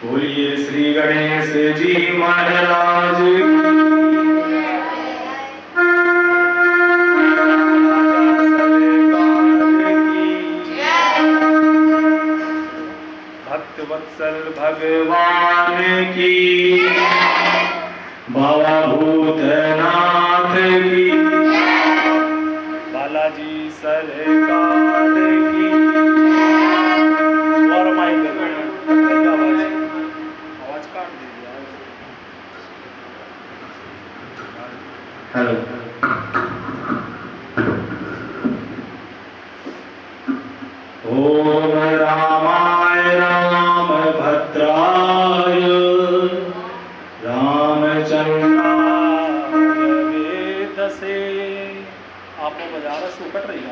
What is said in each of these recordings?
बोलिए श्री गणेश जी महाराज भक्त वत्सल भगवान की बाबा भूतनाथ की बालाजी सरकार की। और माइक आवाज काट दीजिए। हेलो। ओम रामाय राम भद्राय रामचंद्राय वेदसे। आपको बजा रहा सुकट रही है।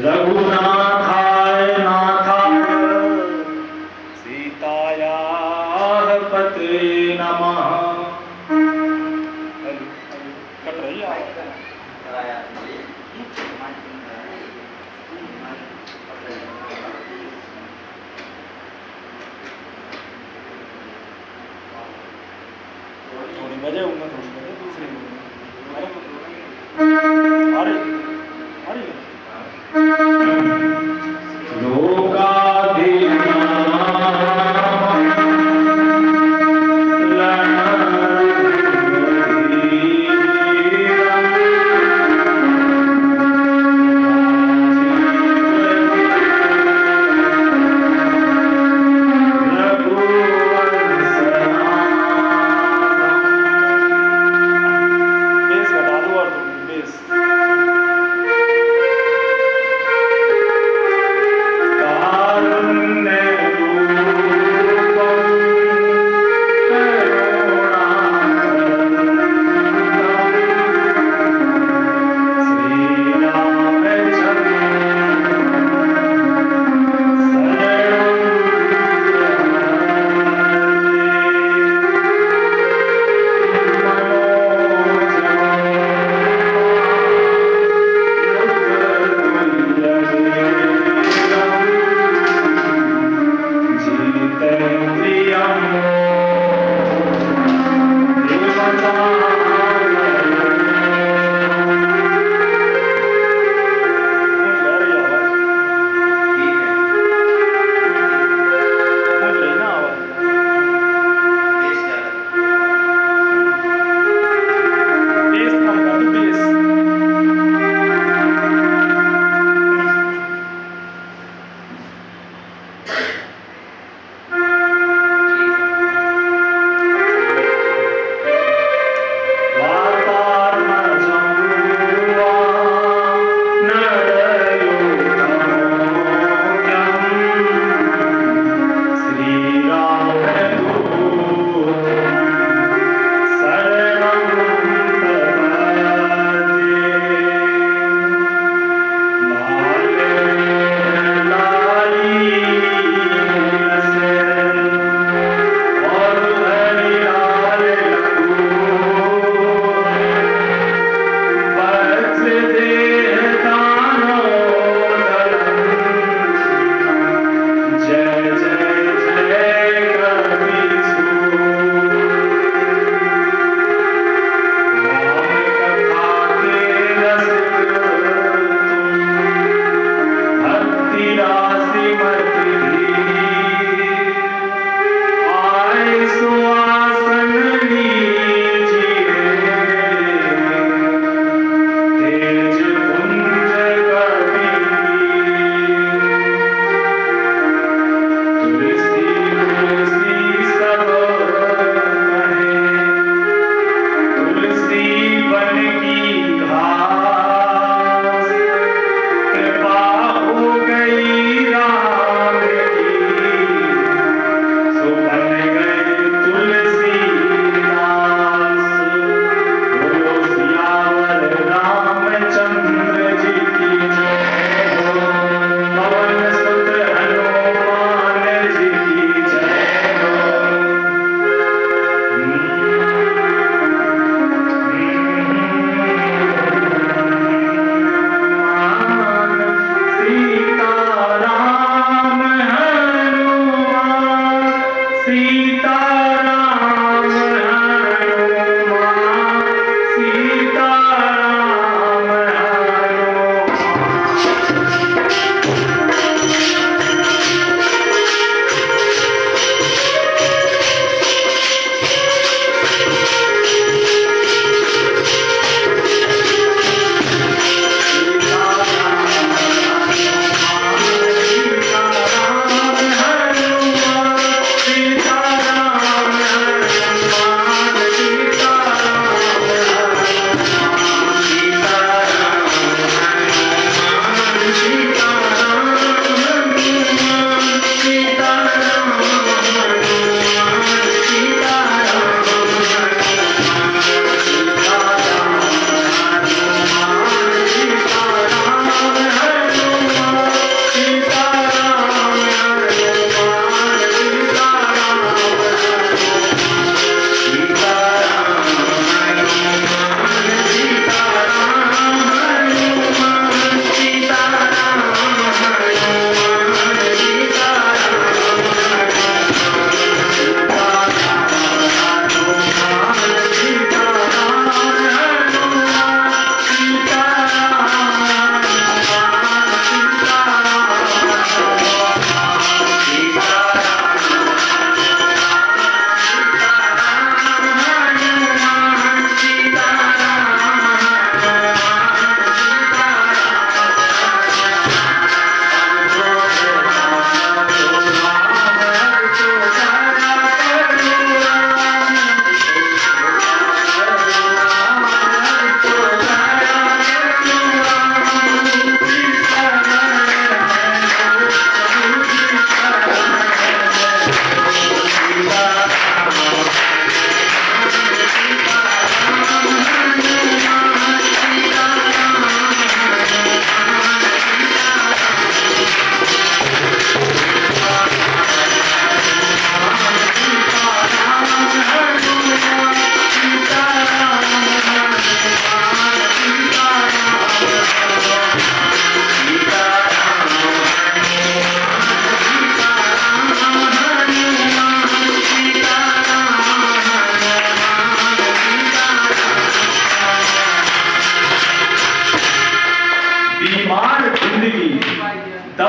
रघुनाथाय नाथाय सीतायाः पते नमः। कट रही है थोड़ी बजे होंगे, थोड़ी बजे दूसरी अरे अरे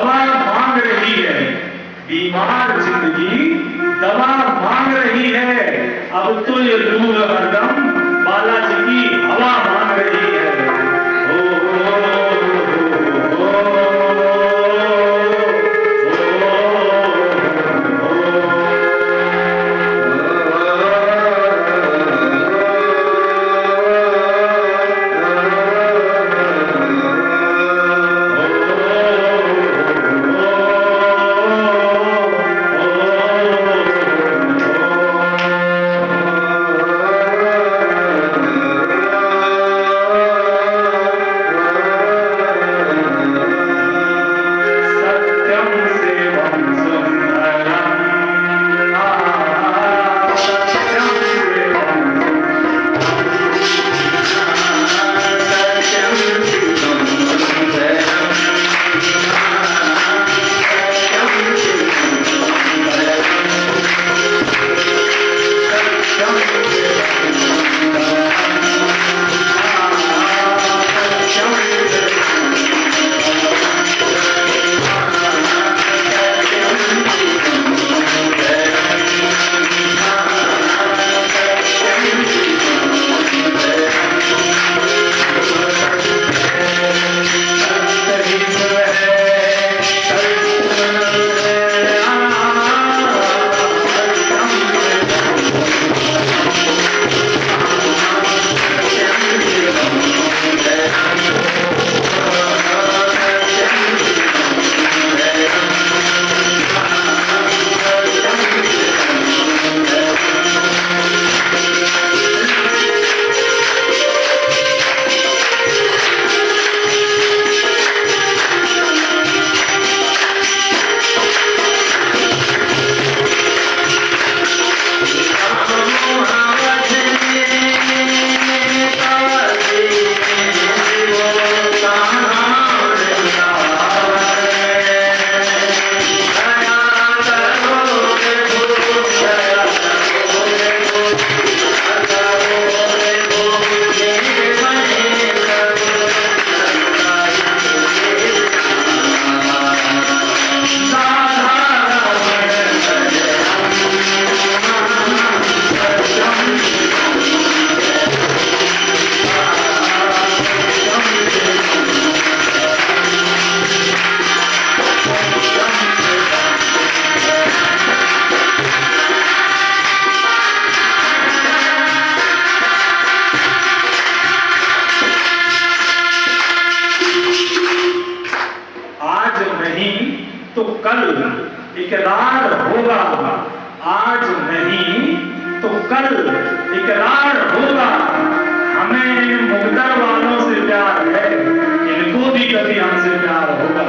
दवा मांग रही है, बीमार जिंदगी दवा मांग रही है। अब तो ये रूह हरदम बालाजी की हवा मांग रही है। तो कल इकरार होगा, आज नहीं तो कल इकरार होगा। हमें मुकद्दर वालों से प्यार है, इनको भी कभी हमसे प्यार होगा।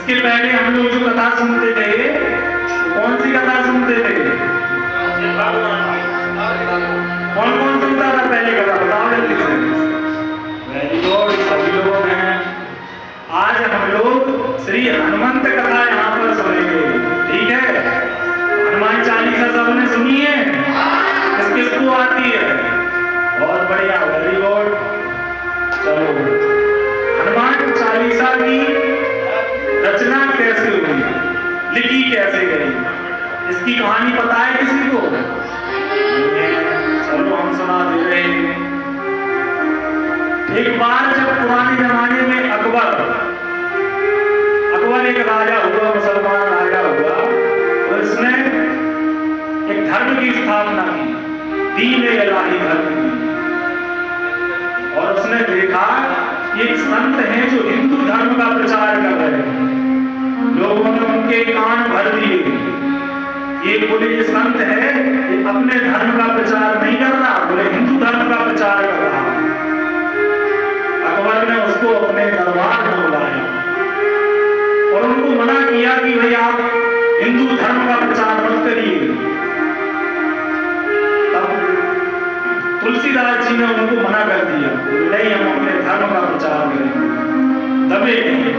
इसके पहले हम लोग जो कथा सुनते थे, कौन सी कथा सुनते थे? कौन कौन सुनता था पहले कथा, बताओ जल्दी से। वेरी गुड, सभी लोग हैं। आज हम लोग श्री हनुमंत कथा यहाँ पर सुनेंगे, ठीक है? हनुमान चालीसा सबने सुनी है? किस किसको आती है? बहुत बढ़िया, वेरी गुड। चलो, हनुमान चालीसा की रचना कैसे हुई, लिखी कैसे गई, इसकी कहानी पता है किसी को? चलो हम सुना दे रहे हैं। एक बार जब पुराने जमाने में अकबर एक राजा हुआ, मुसलमान राजा हुआ, और इसने एक धर्म की स्थापना की, दीन-ए-इलाही धर्म की। और उसने देखा एक संत हैं जो हिंदू धर्म का प्रचार कर रहे हैं। लोगों ने उनके कान भर दिए। ये बोले ये संत है, ये अपने धर्म का प्रचार नहीं कर रहा, बोले हिंदू धर्म का प्रचार कर रहा। अकबर ने उसको अपने दरबार में बुलाया और उनको मना किया कि भाई आप हिंदू धर्म का प्रचार मत करिए। तब तुलसीदास जी ने उनको मना कर दिया, नहीं हम अपने धर्म का प्रचार करेंगे, दबे नहीं।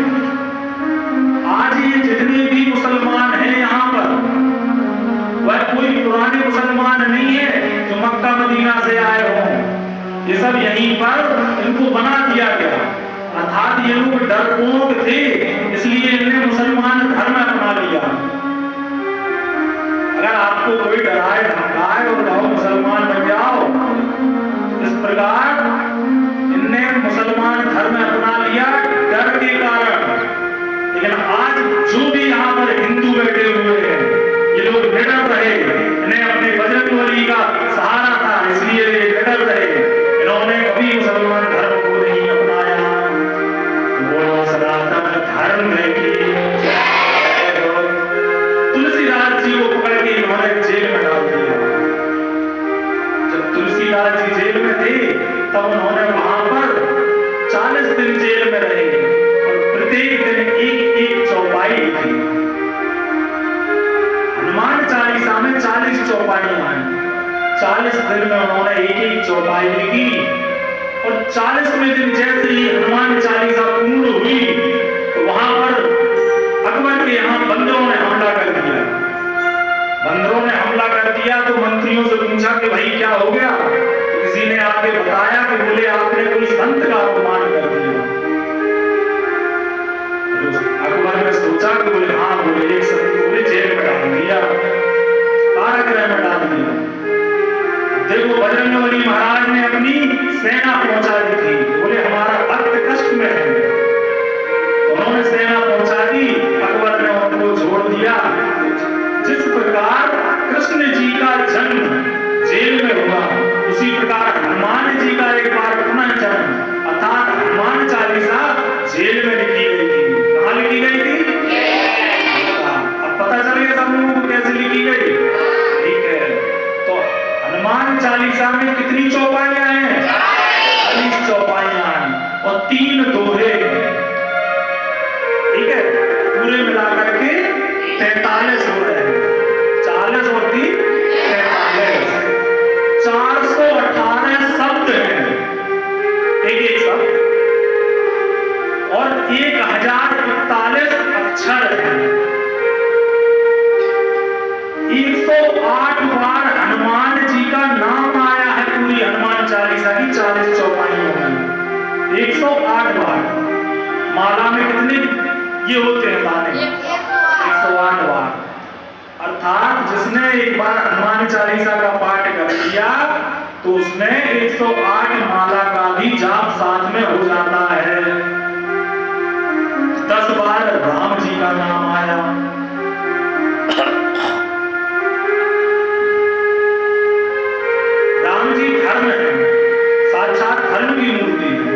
आज ये जितने भी मुसलमान हैं यहाँ पर, वह कोई पुराने मुसलमान नहीं है जो मक्का मदीना से आए हों। ये सब यहीं पर इनको बना दिया गया, अर्थात ये लोग डरपोक थे, इसलिए इन्हें मुसलमान धर्म अपना लिया। अगर आपको कोई डराए धमकाए और कहो मुसलमान बन जाओ, इस प्रकार इनने मुसलमान धर्म अपना लिया डर के कारण। लेकिन आज जो भी यहाँ पर हिंदू बैठे हुए हैं, ये लोग निडर रहे, इन्हें अपने बजरंगबली का सहारा था, इसलिए ये निडर रहे। इन्होंने कभी मुसलमान धर्म को नहीं अपनाया। बोलो सनातन धर्म की। तुलसीदास जी को पकड़ के इन्होंने जेल में डाल दिया। जब तुलसीदास जी जेल में थे तब उन्होंने वहां पर 40 दिन जेल में रहे और प्रत्येक दिन एक चौपाई लिखी। हनुमान चालीसा में 40 चौपाइयां हैं। 40 दिन में उन्होंने एक चौपाई लिखी और 40वें दिन जैसे ही हनुमान चालीसा पूर्ण हुई तो वहां पर अकबर के यहाँ बंदरों ने हमला कर दिया। बंदरों ने हमला कर दिया तो मंत्रियों से पूछा कि भाई क्या हो गया? तो किसी ने आके बताया कि बोले आपने कोई संत का अपमान कर दिया। अकबर ने सोचा कि बोले हाँ, बोले एक संत को जेल में डाल दिया, कारागृह में डाल दिया। देखो बजरंगबली महाराज ने अपनी सेना पहुंचा दी थी, बोले हमारा भक्त कष्ट में है, उन्होंने सेना पहुंचा दी। अकबर ने उनको छोड़ दिया। जिस प्रकार कृष्ण जी का जन्म जेल में हुआ, उसी प्रकार हनुमान जी का एक बार पुनः जन्म अर्थात हनुमान चालीसा जेल में लिखी गई थी। कहाँ लिखी गई थी? अब पता चल गया सब लोगों को कैसे लिखी गई, ठीक है? तो हनुमान चालीसा में कितनी चौपाइयां हैं? 40 चौपाइयां हैं और 3 दोहे हैं, ठीक है? पूरे मिलाकर के 43 हो रहे हैं। 40 और 3 43, 418 शब्द हैं, एक शब्द, और 1041 अक्षर हैं। 108 बार हनुमान जी का नाम आया है पूरी हनुमान चालीसा की 40 चौपाइयों में। 108 बार। माला में कितने ये होते हैं दाने? 108 बार। अर्थात जिसने एक बार हनुमान चालीसा का पाठ कर लिया तो उसमें 108 माला का भी जाप साथ में हो जाता है। 10 बार राम जी का नाम आया। राम जी धर्म है, साक्षात धर्म की मूर्ति है।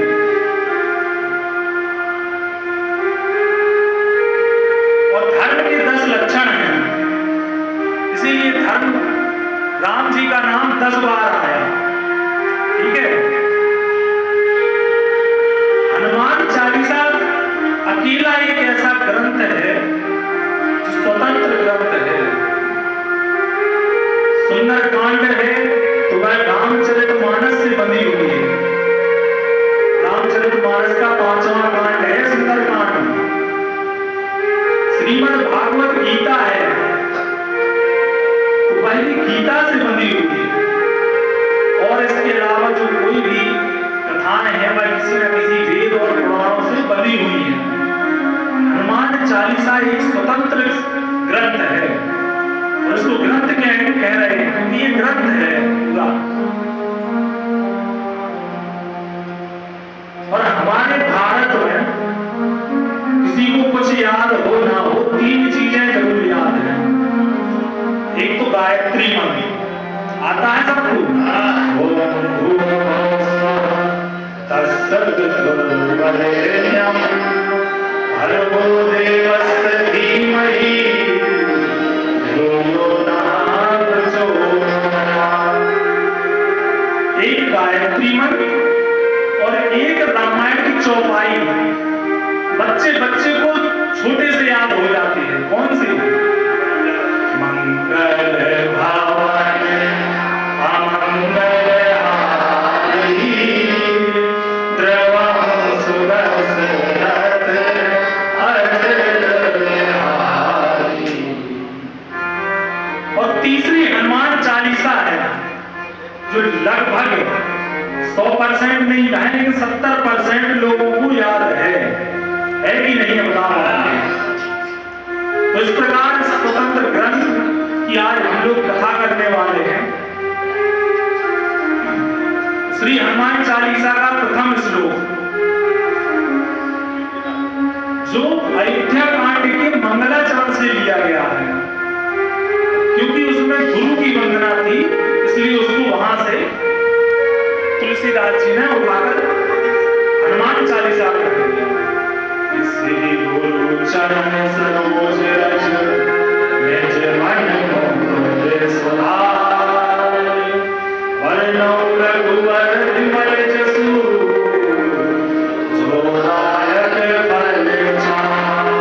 और धर्म के 10 लक्षण हैं, इसीलिए धर्म राम जी का नाम 10 बार आया, ठीक है? हनुमान चालीसा अकेला एक ऐसा ग्रंथ है ग्रंथ है। सुंदरकांड है तो वह रामचरितमानस से बंधी हुई है। रामचरितमानस का 5वां कांड है सुंदरकांड। श्रीमद् भागवत गीता है तो वह गीता से बंधी हुई है। और इसके अलावा जो कोई भी कथाएं हैं वह किसी न किसी वेद और पुराणों से बंधी हुई है। हनुमान चालीसा एक स्वतंत्र ग्रंथ है और इसको ग्रंथ कह रहे हैं क्योंकि ये ग्रंथ है पूरा। और हमारे भारत में किसी को कुछ याद हो ना हो 3 चीजें जरूर याद हैं। एक तो गायत्री मंत्र आता है सबको। भर्गो देवस्य धीमहि धियो न प्रचोदयात्। एक गायत्री मंत्र और एक रामायण की चौपाई बच्चे बच्चे को छोटे से याद हो जाती है। कौन सी? मंगल भवन अमंगल हारी द्रवं सुरसरत अजर बिहारी। और तीसरी हनुमान चालीसा है जो लगभग 100% नहीं है लेकिन 70% लोगों को याद है कि नहीं बताओ। तो इस प्रकार स्वतंत्र ग्रंथ की आज हम लोग कथा करने वाले हैं। श्री हनुमान चालीसा का प्रथम श्लोक जो अयोध्या कांड के मंगलाचरण से लिया गया है क्योंकि उसमें गुरु की वंदना थी इसलिए उसको वहां से तुलसीदास जी ने उठाकर हनुमान चालीसा कर दिया। श्री गुरु चरण सरोज रज निज मन मोहि सुधारि। वर्णौ रघुवर विमल जसु जो दायक फल चारि।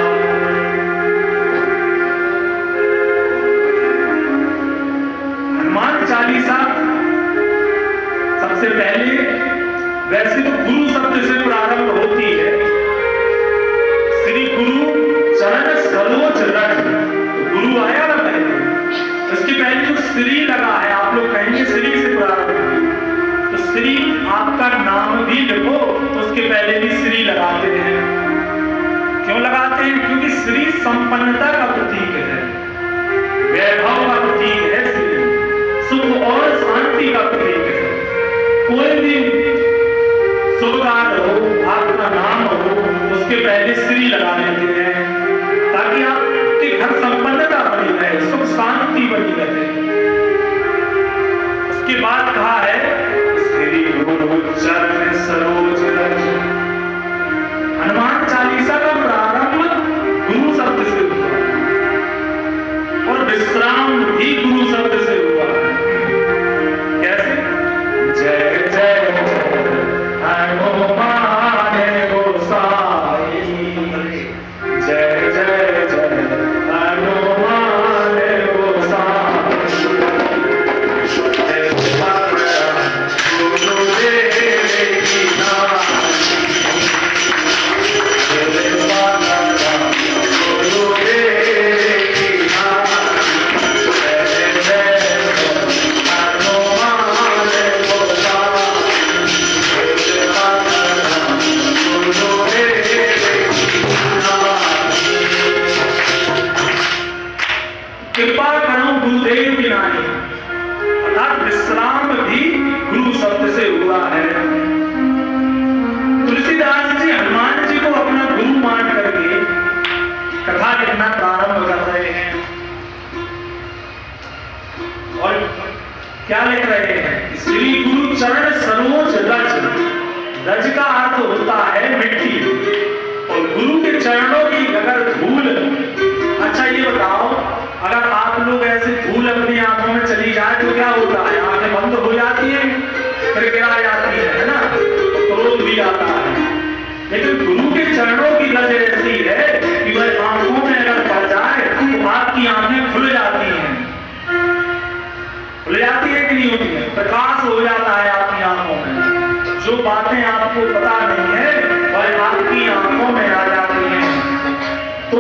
हनुमान चालीसा सबसे पहले वैसे तो गुरु शब्द से प्रारंभ होती है। श्री गुरु चरण सरोज रज गुरु आया ना पहले। इसके पहले जो श्री लगा है आप लोग कहेंगे श्री से प्रारंभ। तो श्री आपका नाम भी लिखो तो उसके पहले भी श्री लगाते हैं। क्यों लगाते हैं? क्योंकि श्री संपन्नता का प्रतीक है, वैभव का प्रतीक है, श्री सुख और शांति का प्रतीक है। कोई भी शुभ कार्य हो आपका नाम हो उसके पहले श्री लगा देते हैं ताकि आपके घर संपन्नता बनी रहे, सुख शांति बनी रहे। उसके बाद कहा है श्री गुरु चरण सरोज रज। हनुमान चालीसा का प्रारंभ गुरु शब्द से हुआ और विश्राम भी गुरु शब्द से हुआ। कैसे? जय जय हनुमान गोसाई जय जय जय हनुमान गोसाई। जय गुरुदेव की नाम गुरुदेव की नाम जय जय हनुमान कृपा करो गुरुदेव की नाई। अर्थात विश्राम भी गुरु शब्द से हुआ है। तुलसीदास जी हनुमान जी को अपना गुरु मान करके कथा लिखना प्रारंभ कर रहे हैं। और क्या लिख रहे हैं? श्री गुरु चरण सरोज रज। रज का अर्थ होता है मिट्टी और गुरु के चरणों की अगर धूल। अच्छा ये बताओ अगर आप लोग ऐसे धूल अपनी आंखों में चली जाए तो क्या होता है? आंखें बंद हो जाती हैं फिर गिरा जाती है ना, क्रोध भी आता है। लेकिन गुरु के चरणों की लज ऐसी है कि वह आंखों में अगर पड़ जाए तो आपकी आंखें जो बातें आपको पता नहीं है वह आपकी आंखों में आ जाती हैं, तो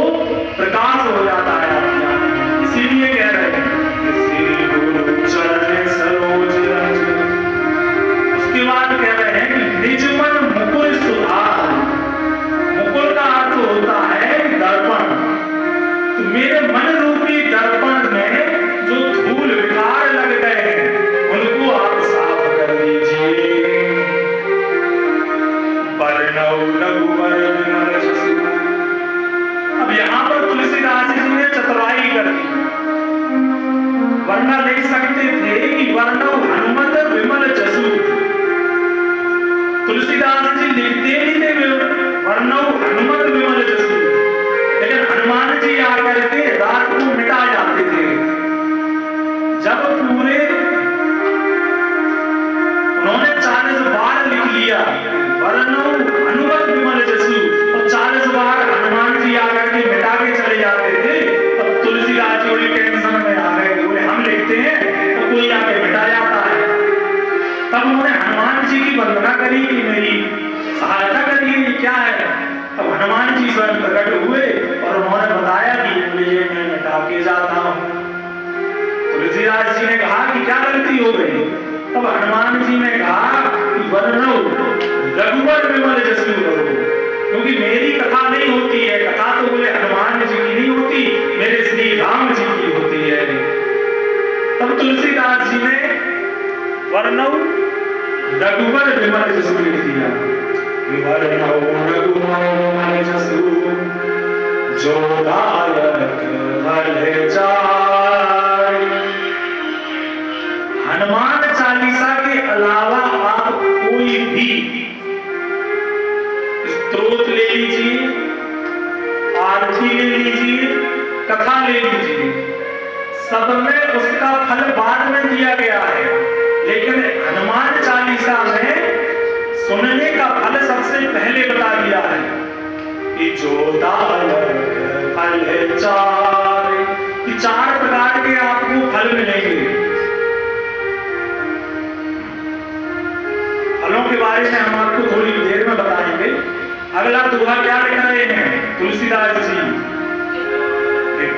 प्रकाश हो जाता है आपकी आंखों में। इसीलिए कह रहे हैं श्री गुरु चरण सरोज रज। उसके बाद कह रहे हैं कि निज मन मुकुर सुधार। मुकुर का अर्थ होता है दर्पण। तो मेरे मन रूपी दर्पण में जो धूल विकार लग गए हैं उनको आप साफ कर दीजिए। वर्णौ रघुवर विमल जसु। अब यहाँ पर तुलसीदास जी ने चतुराई कर दी, वरना लिख सकते थे कि वर्णौ हनुमत विमल जसु। तुलसीदास जी लिखते ही थे वर्णौ हनुमत विमल जसु, लेकिन हनुमान जी आकर के रात को मिटा जाते थे। जब पूरे उन्होंने 40 बार लिख लिया वर्णौ हनुमत विमल जसु, और 40 बार हनुमान जी आकर के मिटा के चले जाते थे। तब तुलसीदास जी बड़ी टेंशन में आ गए, बोले हम लिखते हैं तो कोई आके मिटा जाता है। तब उन्होंने हनुमान जी की वंदना करी कि मेरी सहायता करिए, क्या है। तब हनुमान जी स्वयं प्रकट हुए और उन्होंने बताया कि ये मैं मिटा के जाता हूँ। तुलसीदास जी ने कहा कि क्या गलती हो गई। तब हनुमान जी ने कहा कि वर्णौ रघुवर विमल जसु करो, क्योंकि मेरी कथा नहीं होती है, कथा तो बोले हनुमान जी की नहीं होती, मेरे श्री राम जी की होती है। तब तुलसीदास जी ने वर्णौ रघुवर विमल जसु लिख दिया। वर्णौ रघुवर विमल जसु जो दायक भले जाय। हनुमान चालीसा के अलावा आप कोई भी स्तोत्र ले लीजिए, आरती ले लीजिए, कथा ले लीजिए, सब में उसका फल बाद में दिया गया है, लेकिन हनुमान चालीसा में सुनने का फल सबसे पहले बता दिया है कि जो दायक फल चार, कि 4 प्रकार के आपको फल मिलेंगे। फलों के बारे में हम आपको थोड़ी देर में बताएंगे। अगला दोहा क्या लिख रहे हैं तुलसीदास जी,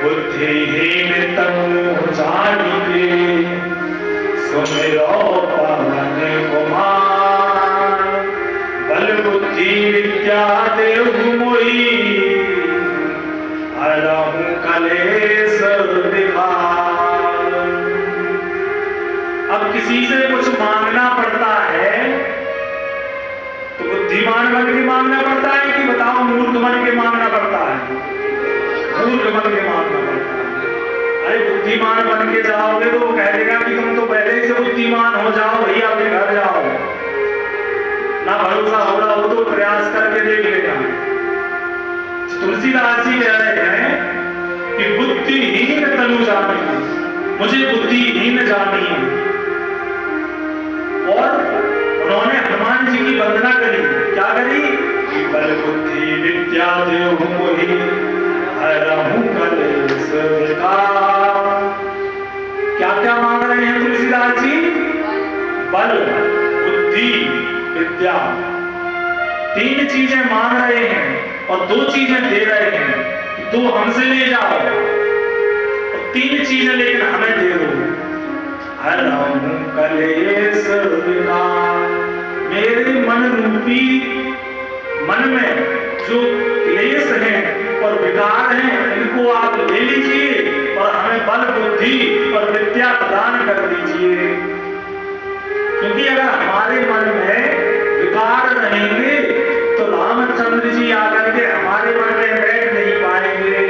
बुद्धिहीन तनु जानिके सुमिरो पवन कुमार। बल बुद्धि विद्या देहु मोहि हरहु कलेश विकार। अब किसी से कुछ मांगना पड़ता है तो बुद्धिमान बन के मांगना पड़ता है कि बताओ मूर्ख बन के मांगना पड़ता है? मूर्ख बन के मांगना पड़ता है। अरे बुद्धिमान बन के जाओगे तो वो कह देगा कि तुम तो पहले ही से बुद्धिमान हो जाओ, भैया अपने घर जाओ। ना भरोसा हो रहा हो तो प्रयास करके देख लेना। तुलसीदास जी कह रहे हैं कि बुद्धिहीन तनु जानिए, मुझे बुद्धिहीन जानिए। और उन्होंने हनुमान जी की वंदना करी, क्या करी कि बल बुद्धि विद्या देहु मोहि हरहु कलेश विकार। क्या क्या मांग रहे हैं तुलसीदास जी? बल बुद्धि विद्या, 3 चीजें मांग रहे हैं और 2 चीजें दे रहे हैं कि 2 हमसे ले जाओ और 3 चीजें लेकिन हमें दे दो। हरहु कलेश विकार, मेरे मन रूपी मन में जो क्लेश हैं और विकार हैं इनको आप ले लीजिए और हमें बल बुद्धि और विद्या प्रदान कर दीजिए। क्योंकि अगर हमारे मन में विकार रहेंगे तो रामचंद्र जी आकर के हमारे मन में बैठ नहीं पाएंगे।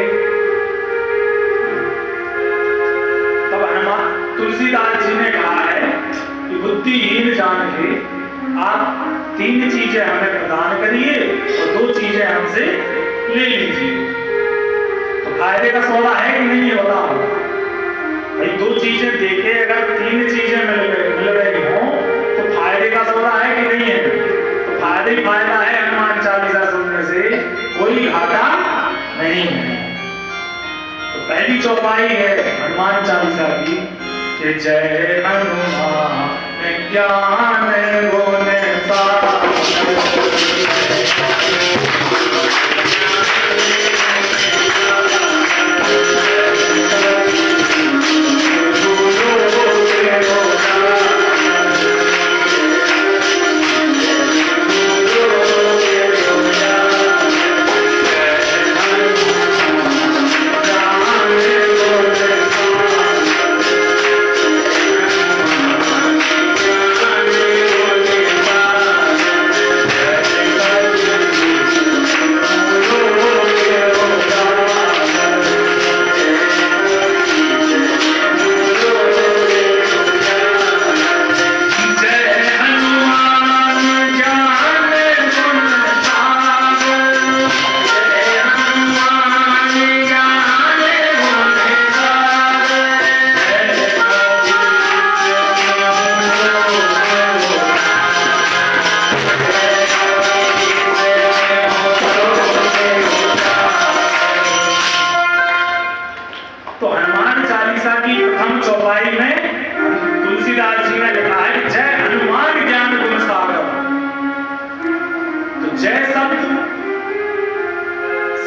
तब हनुमान तुलसीदास जी ने कहा है कि बुद्धिहीन जान के आप 3 चीजें हमें प्रदान करिए और 2 चीजें हमसे ले लीजिए। तो फायदे का सौदा है कि नहीं, ये बताओ भाई। 2 चीजें देके अगर 3 चीजें मिल रही हो तो फायदे का सौदा है कि नहीं है? तो फायदा ही फायदा है हनुमान चालीसा सुनने से, कोई घाटा नहीं है। तो पहली चौपाई है हनुमान चालीसा की कि जय हनुमान ज्ञान गुण सागर।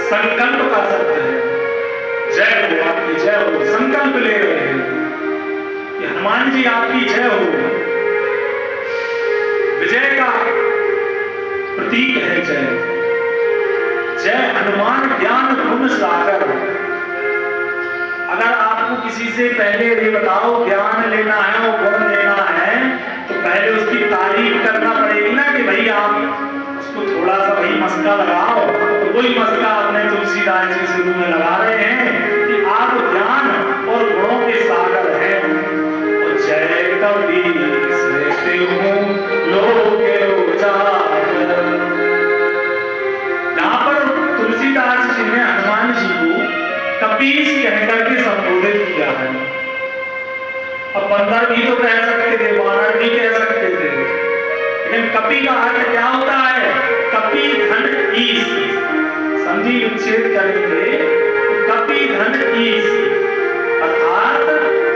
संकल्प का शब्द है। जय हो, आपकी जय हो, संकल्प ले रहे हैं कि हनुमान जी आपकी जय हो। विजय का प्रतीक है जय। जय हनुमान ज्ञान गुण सागर। अगर आपको किसी से पहले ये बताओ ज्ञान लेना है और गुण लेना है तो पहले उसकी तारीफ करना पड़ेगी ना कि भाई आप उसको थोड़ा सा भाई मस्का लगाओ। तो वही मस्का आपने तुलसीदास जी शुरू में लगा रहे हैं कि आप ज्ञान और गुणों के सागर हैं। और जय कबीर से लोग यहाँ पर तुलसीदास जी ने हनुमान जी को कपीस कहकर के संबोधित किया है। अब बंदर भी तो कह सकते थे, वानर भी कह सकते थे, लेकिन कपि का अर्थ क्या होता है? कपि धन ईश। संधि विच्छेद करेंगे तो कपि धन ईश अर्थात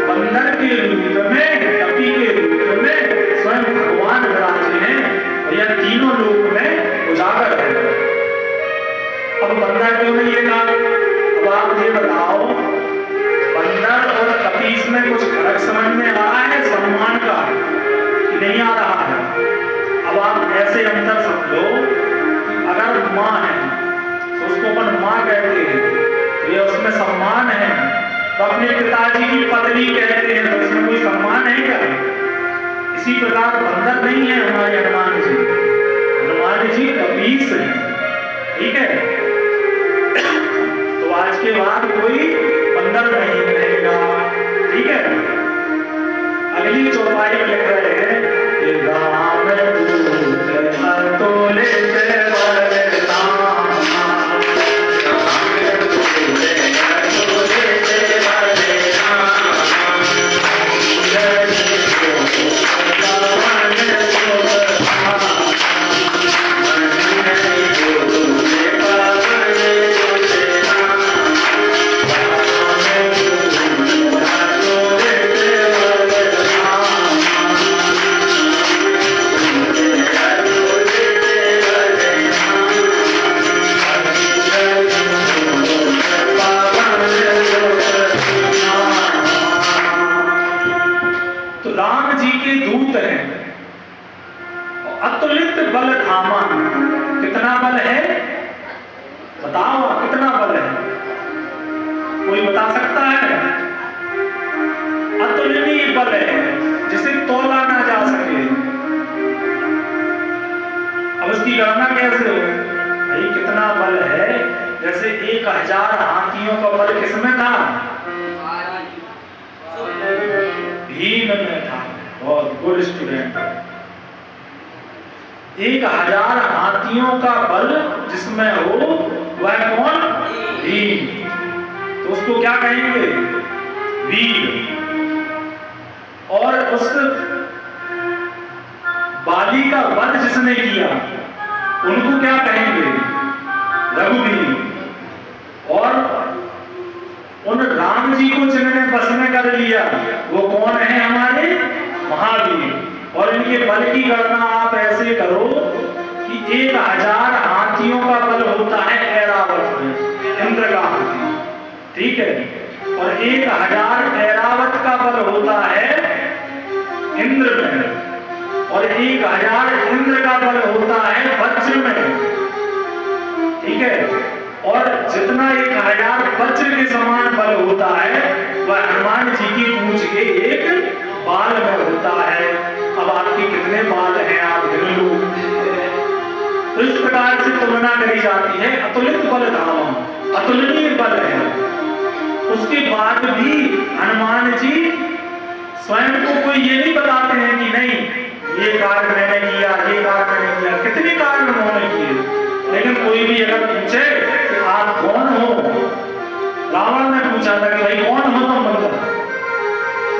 बंदर के रूप में, कपि के रूप में स्वयं भगवान विराजे हैं और यह तीनों लोक में उजागर है। अब बंदर क्यों नहीं ये कहा? अब आप ये बताओ, बंदर और कपीस में कुछ फर्क समझ में आ रहा है सम्मान का कि नहीं आ रहा है? अब आप ऐसे अंतर समझो कि अगर माँ है तो उसको अपन माँ कहते हैं तो ये उसमें सम्मान है। तो अपने पिताजी की पत्नी कहते हैं तो उसमें कोई सम्मान है क्या? इसी प्रकार बंदर नहीं है हमारे हनुमान जी। हनुमान जी कपीस है, ठीक है? तो आज के बाद कोई बंदर नहीं रहेगा, ठीक है? अगली चौपाई में लिख रहे हैं कि राम दूत अतुलित अतुलित बल धामा। कितना बल है बताओ, कितना बल है? कोई बता सकता है? अतुलनीय बल है जिसे तोला ना जा सके। अब उसकी गणना कैसे हो भाई? कितना बल है? जैसे 1000 हाथियों का बल किसमें था? भीम में था। बहुत गुड स्टूडेंट। 1000 हाथियों का बल जिसमें हो वह कौन? भीम। तो उसको क्या कहेंगे? वीर। और उस बाली का वध जिसने किया उनको क्या कहेंगे? रघुवीर। और उन राम जी को जिन्होंने बस में कर लिया वो कौन है? हमारे महावीर। और इनके बल की गणना आप ऐसे करो कि 1000 हाथियों का बल होता है ऐरावत में, इंद्र का हाथी, ठीक है? और 1000 ऐरावत का बल होता है इंद्र में, और 1000 इंद्र का बल होता है वज्र में, ठीक है? और जितना 1000 वज्र के समान बल होता है वह हनुमान जी की पूंछ के एक बाल में होता है। अब आपके कितने बाल हैं आप गिन लो। तो इस प्रकार से तुलना करी जाती है। अतुलित बल धामा, अतुलनीय बल है। उसके बाद भी हनुमान जी स्वयं को कोई ये नहीं बताते हैं कि नहीं ये कार्य मैंने किया, ये कार्य मैंने किया। कितने कार्य उन्होंने किए, लेकिन कोई भी अगर पूछे कि आप कौन हो? रावण ने पूछा था कि भाई कौन हो तुम? मतलब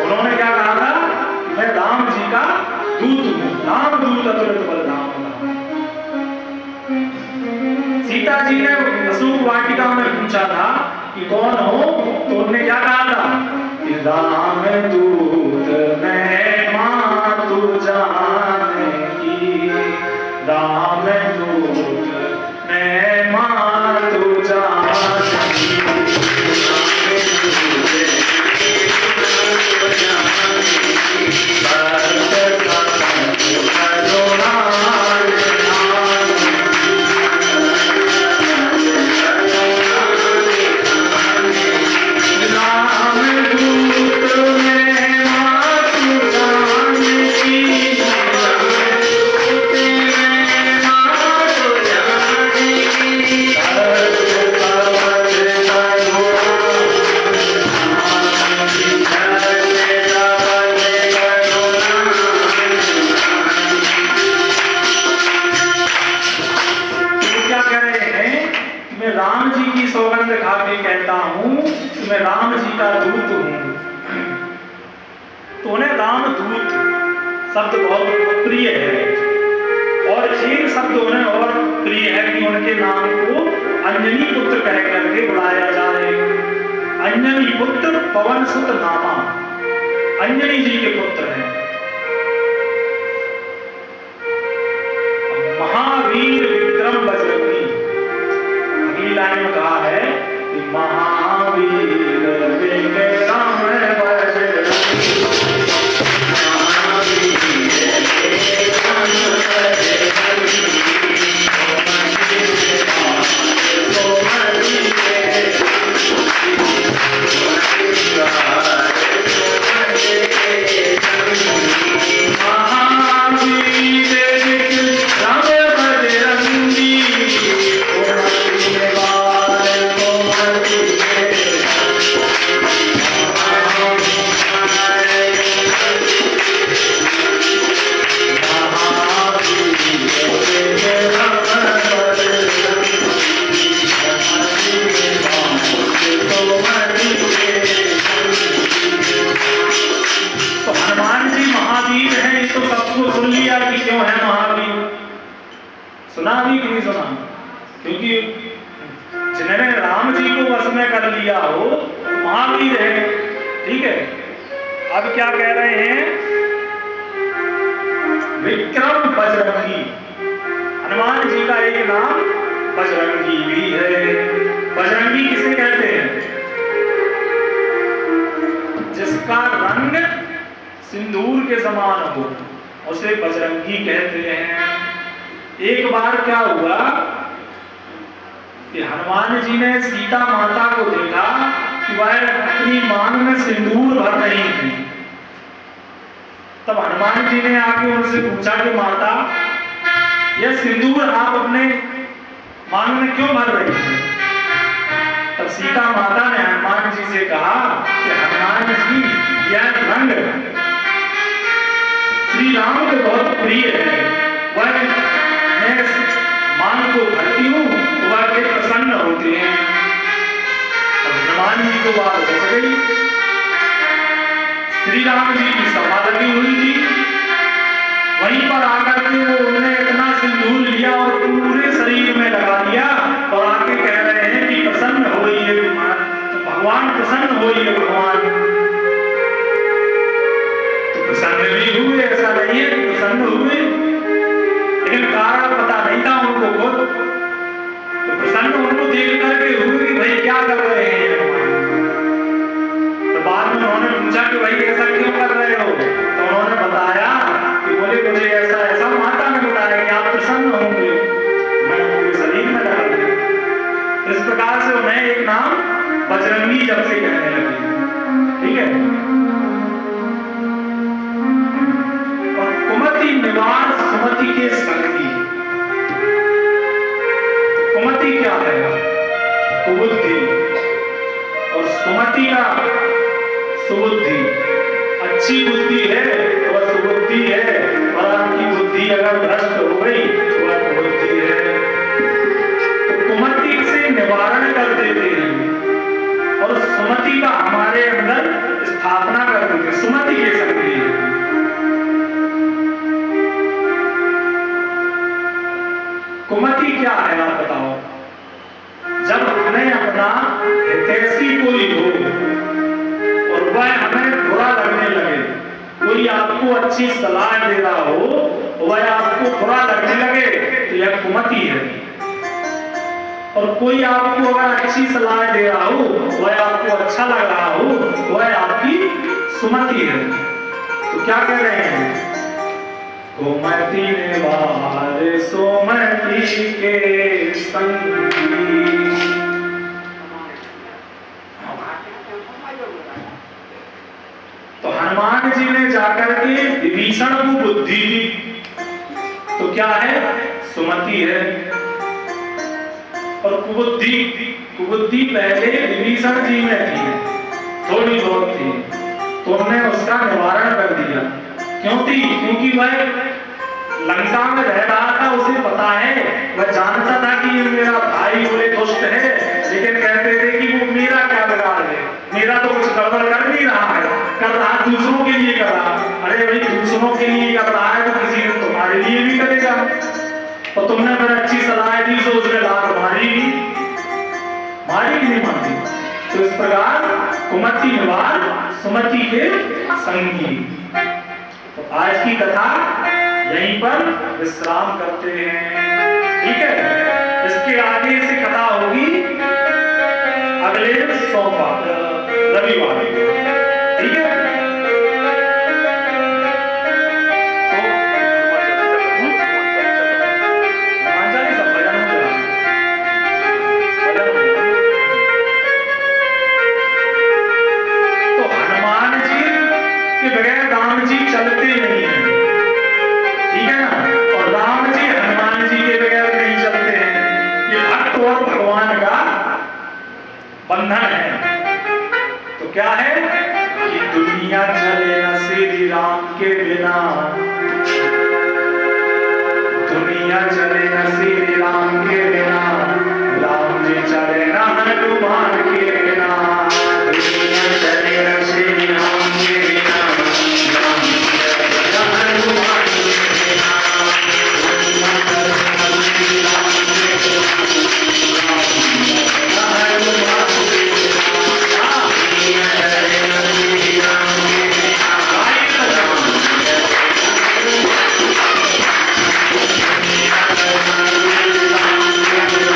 उन्होंने क्या कहा था? मैं राम जी का दूत हूं। राम दूत अतुलित बल धामा। सीता जी ने अशोक वाटिका में पूछा था कि कौन हो, तो उन्होंने क्या कहा था कि राम दूत मैं मातु जानेगी। राम दूत मैं मातु जानेगी। तो उन्हें रामदूत शब्द बहुत प्रिय है, और एक शब्द उन्हें और प्रिय है कि उनके नाम को अंजनी पुत्र कह करके बुलाया जाए। अंजनी पुत्र पवन सुत नामा, अंजनी जी के पुत्र हैं। महावीर विक्रम बजरंगी, अगली लाइन में कहा है कि महावीर विक्रम सुना भी कि नहीं सुना, क्योंकि जिन्होंने राम जी को वश में कर लिया हो महावीर है। ठीक है, अब क्या कह रहे हैं, विक्रम बजरंगी, हनुमान जी का एक नाम बजरंगी भी है। बजरंगी किसे कहते हैं? जिसका रंग सिंदूर के समान हो उसे बजरंगी कहते हैं। एक बार क्या हुआ कि हनुमान जी ने सीता माता को देखा कि वह अपनी मांग में सिंदूर भर रही थी। तब हनुमान जी ने आके उनसे पूछा कि माता, यह सिंदूर आप अपने मांग में क्यों भर रही थी? तब सीता माता ने हनुमान जी से कहा कि हनुमान जी, यह रंग श्री राम को बहुत प्रिय है, वह मैं मांग को भरती हूँ तो वह के प्रसन्न होते हैं। अब हनुमान जी को बात बच गई। श्री राम जी की सभा लगी हुई थी, वहीं पर आकर के वो उन्होंने इतना सिंदूर लिया और पूरे शरीर में लगा दिया और आके कह रहे हैं कि प्रसन्न होइए भगवान, प्रसन्न होइए भगवान। तो प्रसन्न भी हुए, ऐसा नहीं है प्रसन्न हुए, लेकिन कारण पता नहीं था उनको खुद। तो प्रसन्न उनको देख करके हुए कि भाई क्या कर रहे हैं भगवान। तो बाद में उन्होंने पूछा कि भाई ऐसा क्यों कर रहे हो? तो उन्होंने बताया कि बोले मुझे ऐसा ऐसा माता ने बताया कि आप प्रसन्न होंगे, मैं पूरे शरीर में डाल दिया। इस प्रकार से उन्हें एक नाम बजरंगी जब से कहने लगे। ठीक है, और कुमति निवास सुमति के संगी। कुमति क्या है? कुबुद्धि, और सुमति का सुबुद्धि। अच्छी बुद्धि है तो वह सुबुद्धि है, और आपकी बुद्धि अगर भ्रष्ट हो गई तो वह कुबुद्धि है। तो कुमति से निवारण कर देते हैं और सुमति का हमारे अंदर स्थापना कर देते हैं। सुमति के संगी है। कुमति क्या है आप बताओ? जब हमें अपना हितैषी कोई हो और वह हमें बुरा लगने लगे, कोई आपको अच्छी सलाह दे रहा हो वह आपको बुरा लगने लगे, तो यह कुमति है। और कोई आपको अगर अच्छी सलाह दे रहा हो, वह आपको अच्छा लग रहा हो, वह आपकी सुमति है। तो क्या कह रहे हैं? गोमती निवार सोमती के संगी। तो हनुमान जी ने जाकर के विभीषण को बुद्धि दी, तो क्या है? सुमति है। और कुबुद्धि पहले विभीषण जी में थी, थोड़ी बहुत थी, तो उन्होंने उसका निवारण कर दिया। क्यों थी? क्योंकि वह लंका में रह रहा था, उसे पता है, वह जानता था कि ये मेरा भाई बोले दुष्ट है, लेकिन कहते थे कि वो मेरा क्या बिगाड़ है, मेरा तो कुछ गड़बड़ कर नहीं रहा है, कर रहा दूसरों के लिए कर रहा। अरे भाई, दूसरों के लिए कर रहा है तो किसी दिन तुम्हारे लिए भी करेगा। और तुमने फिर अच्छी सलाह दी तो उसने लात मारी भी नहीं मारी। तो इस प्रकार कुमति निवार सुमति के संगी। तो आज की कथा यहीं पर विश्राम करते हैं, ठीक है। इसके आगे से कथा होगी अगले सोमवार रविवार, ठीक है। तो हनुमान जी के बगैर राम जी चलते नहीं है, ठीक है ना। और राम जी हनुमान जी के बगैर नहीं चलते हैं। ये भक्त और भगवान का बंधन है। तो क्या है कि दुनिया चले न श्री राम के बिना, दुनिया चले न श्री राम के बिना, राम जी चले न हनुमान के बिना। दुनिया चले न श्री राम के बिना, राम जी चले न हनुमान के बिना। दुनिया चले न श्री राम के बिना, राम जी चले न हनुमान के बिना। दुनिया चले न श्री राम के बिना, राम जी चले न हनुमान के बिना।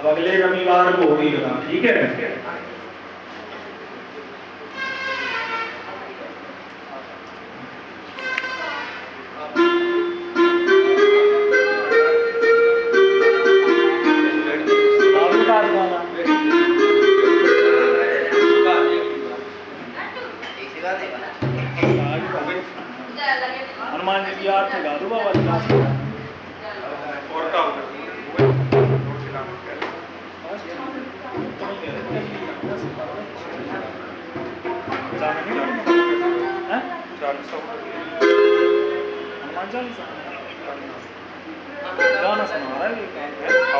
अब अगले रविवार को होगी बता, ठीक है? हनुमान जी की आरती गा दो बाबा क्लास में। और का हनुमान चालीसा गाना सुना रहा है ये।